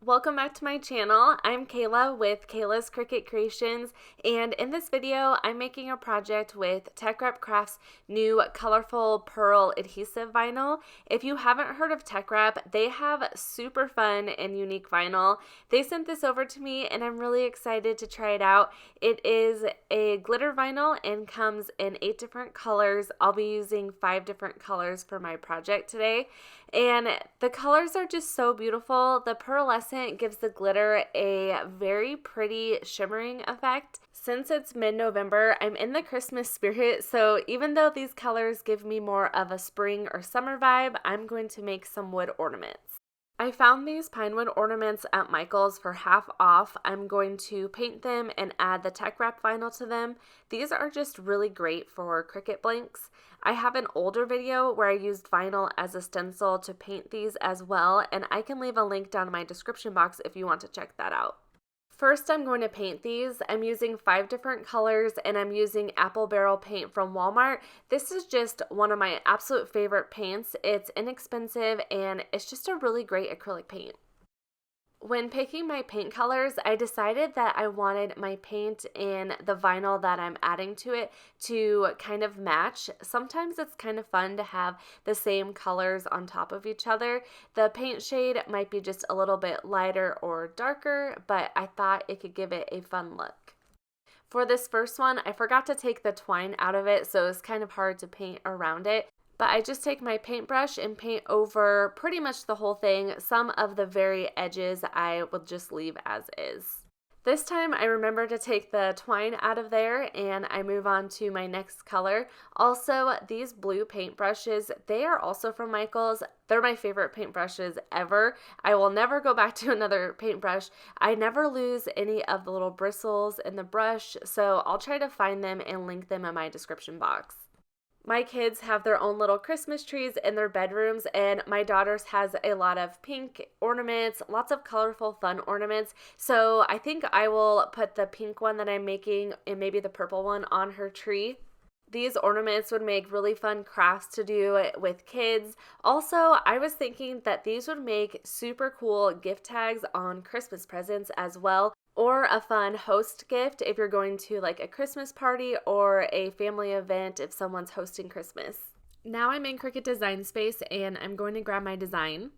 welcome back to my channel. I'm Kayla with Kayla's Cricut Creations, and in this video I'm making a project with Teckwrap Craft's new colorful pearl adhesive vinyl. If you haven't heard of Teckwrap, they have super fun and unique vinyl. They sent this over to me and I'm really excited to try it out. It is a glitter vinyl and comes in 8 different colors. I'll be using 5 different colors for my project today. And the colors are just so beautiful. The pearlescent gives the glitter a very pretty shimmering effect. Since it's mid-November, I'm in the Christmas spirit, so even though these colors give me more of a spring or summer vibe, I'm going to make some wood ornaments. I found these pine wood ornaments at Michael's for half off. I'm going to paint them and add the Teckwrap vinyl to them. These are just really great for Cricut blanks. I have an older video where I used vinyl as a stencil to paint these as well, and I can leave a link down in my description box if you want to check that out. First, I'm going to paint these. I'm using 5 different colors and I'm using apple barrel paint from Walmart. This is just one of my absolute favorite paints. It's inexpensive and it's just a really great acrylic paint. When picking my paint colors, I decided that I wanted my paint and the vinyl that I'm adding to it to kind of match. Sometimes it's kind of fun to have the same colors on top of each other. The paint shade might be just a little bit lighter or darker, but I thought it could give it a fun look. For this first one, I forgot to take the twine out of it, so it's kind of hard to paint around it. But I just take my paintbrush and paint over pretty much the whole thing. Some of the very edges I will just leave as is. This time I remember to take the twine out of there and I move on to my next color. Also, these blue paintbrushes, they are also from Michael's. They're my favorite paintbrushes ever. I will never go back to another paintbrush. I never lose any of the little bristles in the brush, so I'll try to find them and link them in my description box. My kids have their own little Christmas trees in their bedrooms, and my daughter's has a lot of pink ornaments, lots of colorful, fun ornaments. So I think I will put the pink one that I'm making and maybe the purple one on her tree. These ornaments would make really fun crafts to do with kids. Also, I was thinking that these would make super cool gift tags on Christmas presents as well, or a fun host gift if you're going to like a Christmas party or a family event if someone's hosting Christmas. Now I'm in Cricut Design Space and I'm going to grab my design.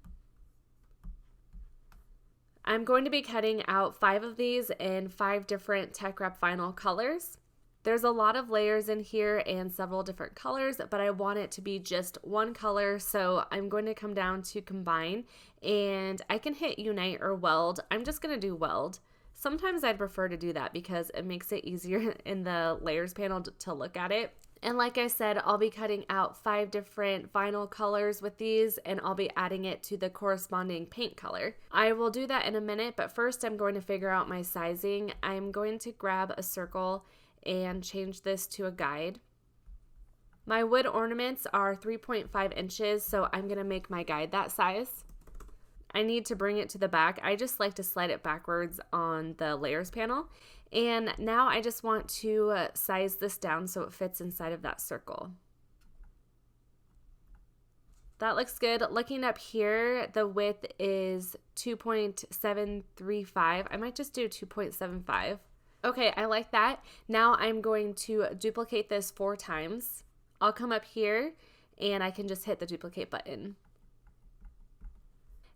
I'm going to be cutting out 5 of these in 5 different Teckwrap vinyl colors. There's a lot of layers in here and several different colors, but I want it to be just one color, so I'm going to come down to combine, and I can hit unite or weld. I'm just going to do weld. Sometimes I'd prefer to do that because it makes it easier in the layers panel to look at it. And like I said, I'll be cutting out 5 different vinyl colors with these, and I'll be adding it to the corresponding paint color. I will do that in a minute, but first I'm going to figure out my sizing. I'm going to grab a circle and change this to a guide. My wood ornaments are 3.5 inches, so I'm going to make my guide that size. I need to bring it to the back. I just like to slide it backwards on the layers panel. And now I just want to size this down so it fits inside of that circle. That looks good. Looking up here, the width is 2.735. I might just do 2.75. Okay, I like that. Now I'm going to duplicate this 4 times. I'll come up here and I can just hit the duplicate button.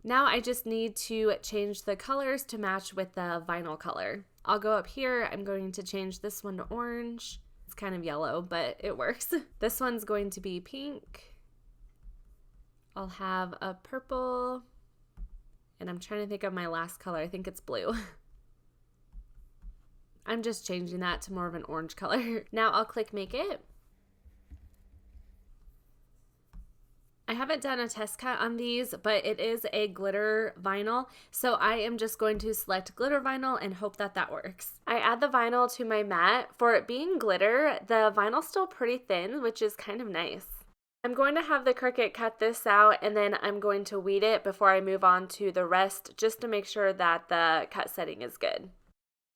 Now I just need to change the colors to match with the vinyl color. I'll go up here. I'm going to change this one to orange. It's kind of yellow, but it works. This one's going to be pink. I'll have a purple. And I'm trying to think of my last color. I think it's blue. I'm just changing that to more of an orange color. Now I'll click make it. I haven't done a test cut on these, but it is a glitter vinyl, so I am just going to select glitter vinyl and hope that that works. I add the vinyl to my mat. For it being glitter, the vinyl's still pretty thin, which is kind of nice. I'm going to have the Cricut cut this out, and then I'm going to weed it before I move on to the rest, just to make sure that the cut setting is good.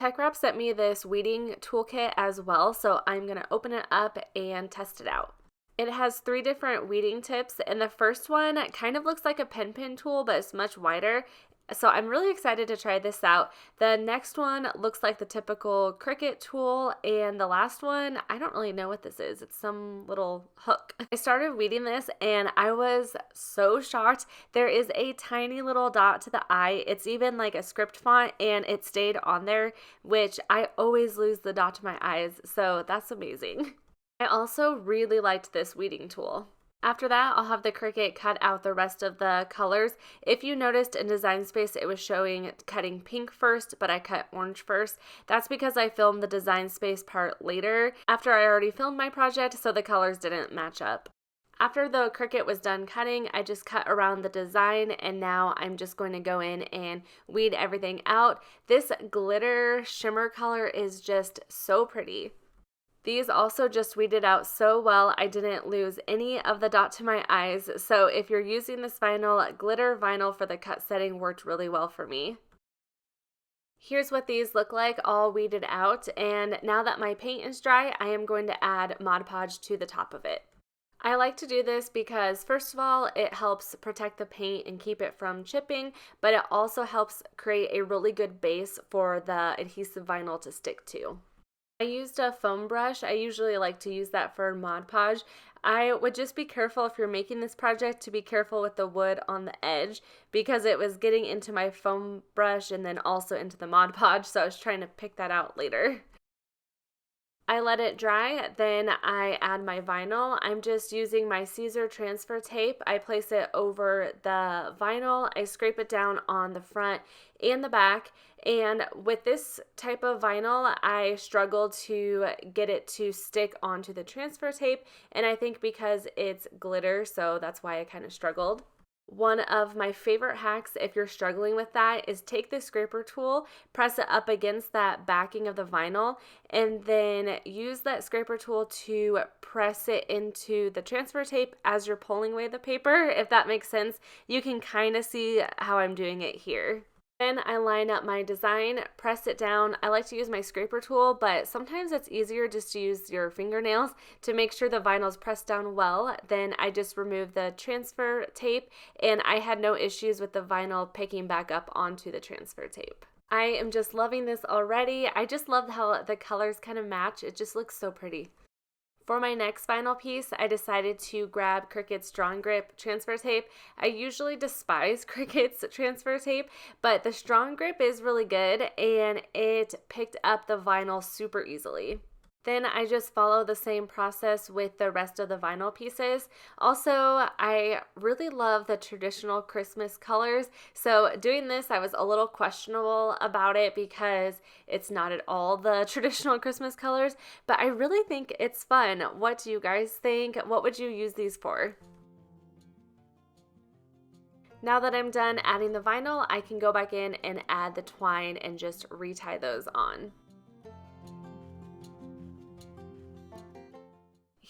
Teckwrap sent me this weeding toolkit as well, so I'm going to open it up and test it out. It has 3 different weeding tips, and the first one kind of looks like a pen tool, but it's much wider. So I'm really excited to try this out. The next one looks like the typical Cricut tool, and the last one, I don't really know what this is. It's some little hook. I started reading this and I was so shocked. There is a tiny little dot to the eye. It's even like a script font and it stayed on there, which I always lose the dot to my eyes, so that's amazing. I also really liked this weeding tool. After that, I'll have the Cricut cut out the rest of the colors. If you noticed in Design Space, it was showing cutting pink first, but I cut orange first. That's because I filmed the Design Space part later, after I already filmed my project, so the colors didn't match up. After the Cricut was done cutting, I just cut around the design, and now I'm just going to go in and weed everything out. This glitter shimmer color is just so pretty. These also just weeded out so well, I didn't lose any of the dot to my eyes, so if you're using this vinyl, glitter vinyl for the cut setting worked really well for me. Here's what these look like all weeded out, and now that my paint is dry, I am going to add Mod Podge to the top of it. I like to do this because, first of all, it helps protect the paint and keep it from chipping, but it also helps create a really good base for the adhesive vinyl to stick to. I used a foam brush. I usually like to use that for Mod Podge. I would just be careful if you're making this project to be careful with the wood on the edge because it was getting into my foam brush and then also into the Mod Podge, so I was trying to pick that out later. I let it dry, then I add my vinyl. I'm just using my Caesar transfer tape. I place it over the vinyl. I scrape it down on the front and the back. And with this type of vinyl, I struggle to get it to stick onto the transfer tape. And I think because it's glitter, so that's why I kind of struggled. One of my favorite hacks if you're struggling with that is take the scraper tool, press it up against that backing of the vinyl, and then use that scraper tool to press it into the transfer tape as you're pulling away the paper. If that makes sense, you can kind of see how I'm doing it here. Then I line up my design, press it down. I like to use my scraper tool, but sometimes it's easier just to use your fingernails to make sure the vinyl is pressed down well. Then I just remove the transfer tape, and I had no issues with the vinyl picking back up onto the transfer tape. I am just loving this already. I just love how the colors kind of match. It just looks so pretty. For my next vinyl piece, I decided to grab Cricut's Strong Grip transfer tape. I usually despise Cricut's transfer tape, but the Strong Grip is really good and it picked up the vinyl super easily. Then I just follow the same process with the rest of the vinyl pieces. Also, I really love the traditional Christmas colors. So doing this, I was a little questionable about it because it's not at all the traditional Christmas colors, but I really think it's fun. What do you guys think? What would you use these for? Now that I'm done adding the vinyl, I can go back in and add the twine and just retie those on.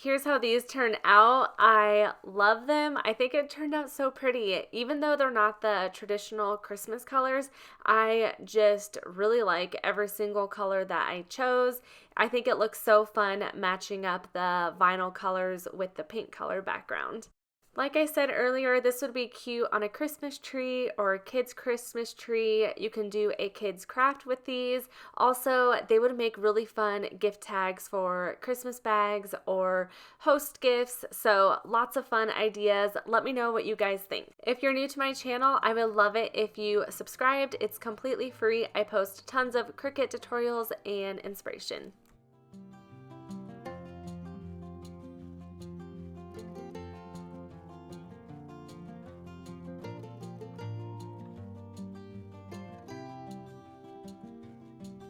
Here's how these turned out. I love them. I think it turned out so pretty. Even though they're not the traditional Christmas colors, I just really like every single color that I chose. I think it looks so fun matching up the vinyl colors with the pink color background. Like I said earlier, this would be cute on a Christmas tree or a kid's Christmas tree. You can do a kid's craft with these. Also, they would make really fun gift tags for Christmas bags or host gifts. So lots of fun ideas. Let me know what you guys think. If you're new to my channel, I would love it if you subscribed. It's completely free. I post tons of Cricut tutorials and inspiration.